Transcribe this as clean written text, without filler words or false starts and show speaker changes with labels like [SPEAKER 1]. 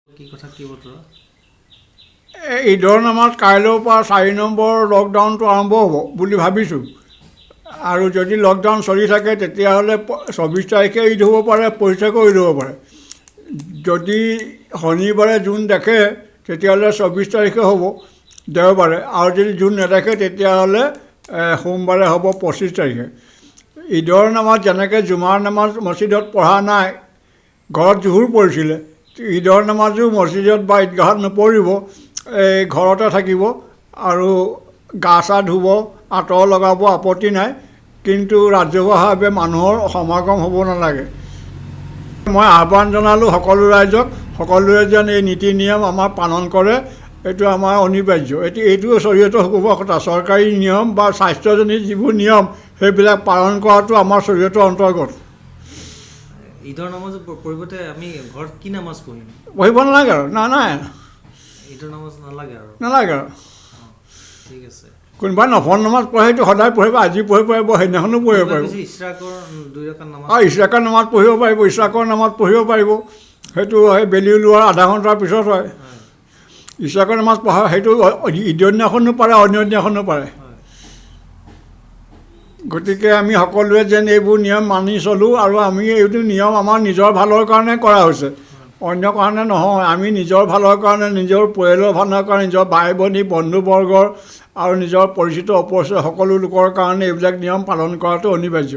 [SPEAKER 1] কি কথা কি বতৰা?
[SPEAKER 2] ঈদৰ নামাজ কাইলৈৰ পৰা 4 নম্বৰ লকডাউনটো আৰম্ভ হ'ব বুলি ভাবিছোঁ। আৰু যদি লকডাউন চলি থাকে তেতিয়াহ'লে 24 তাৰিখে ঈদ হ'ব পাৰে, 25 তাৰিখেও ঈদ হ'ব পাৰে। যদি শনিবাৰে জোন দেখে তেতিয়াহ'লে 24 তাৰিখে হ'ব দেওবাৰে, আৰু যদি জোন নেদেখে তেতিয়াহ'লে সোমবাৰে হ'ব 25 তাৰিখে। ঈদৰ নামাজ যেনেকৈ জুমাৰ নামাজ মছজিদত পঢ়া নাই, ঘৰত জোহৰ পৰিছিলে, ঈদৰ নামাজো মছজিদত বা ঈদগাহত নপঢ়িব, ঘৰতে থাকিব আৰু গা চা ধুব, আঁতৰ লগাব, আপত্তি নাই, কিন্তু ৰাজহুৱাভাৱে মানুহৰ সমাগম হ'ব নালাগে। মই আহ্বান জনালোঁ সকলো ৰাইজক, সকলোৱে যেন এই নীতি নিয়ম আমাৰ পালন কৰে, এইটো আমাৰ অনিবাৰ্য। এইটো শৰীয়তৰ হুকুমৰ কথা। চৰকাৰী নিয়ম বা স্বাস্থ্যজনিত যিবোৰ নিয়ম সেইবিলাক পালন কৰাটো আমাৰ শৰীয়তৰ অন্তৰ্গত।
[SPEAKER 1] ঈদৰ নামাজৰ পৰিৱৰ্তে আমি ঘৰত কি নামাজ পঢ়িম?
[SPEAKER 2] পঢ়িব নালাগে আৰু নাই
[SPEAKER 1] ঈদৰ নামাজ নালাগে আৰু?
[SPEAKER 2] নালাগে আৰু।
[SPEAKER 1] ঠিক আছে।
[SPEAKER 2] কোনোবাই নফল নামাজ পঢ়ে, সেইটো সদায় পঢ়িব, আজি পঢ়িব পাৰিব, সেইদিনাখনো পঢ়িব পাৰিব।
[SPEAKER 1] ইছৰাকৰ 2 ৰাকাত নামাজ,
[SPEAKER 2] ইছৰাকৰ নামাজ পঢ়িব পাৰিব, ইছৰাকৰ নামাজ পঢ়িব পাৰিব। সেইটো সেই বেলি ওলোৱাৰ আধা ঘণ্টাৰ পিছত হয়। ইছৰাকৰ নামাজ পঢ়া সেইটো ঈদৰ দিনাখনো পাৰে, অন্য দিনাখনো পাৰে। গতিকে আমি সকলোৱে যেন এইবোৰ নিয়ম মানি চলোঁ, আৰু আমি এইটো নিয়ম আমাৰ নিজৰ ভালৰ কাৰণে কৰা হৈছে, অন্য কাৰণে নহয়। আমি নিজৰ ভালৰ কাৰণে, নিজৰ পৰিয়ালৰ ভালৰ কাৰণে, নিজৰ ভাই ভনী বন্ধুবৰ্গৰ আৰু নিজৰ পৰিচিত অপৰিচিত সকলো লোকৰ কাৰণে এইবিলাক নিয়ম পালন কৰাটো অনিবাৰ্য।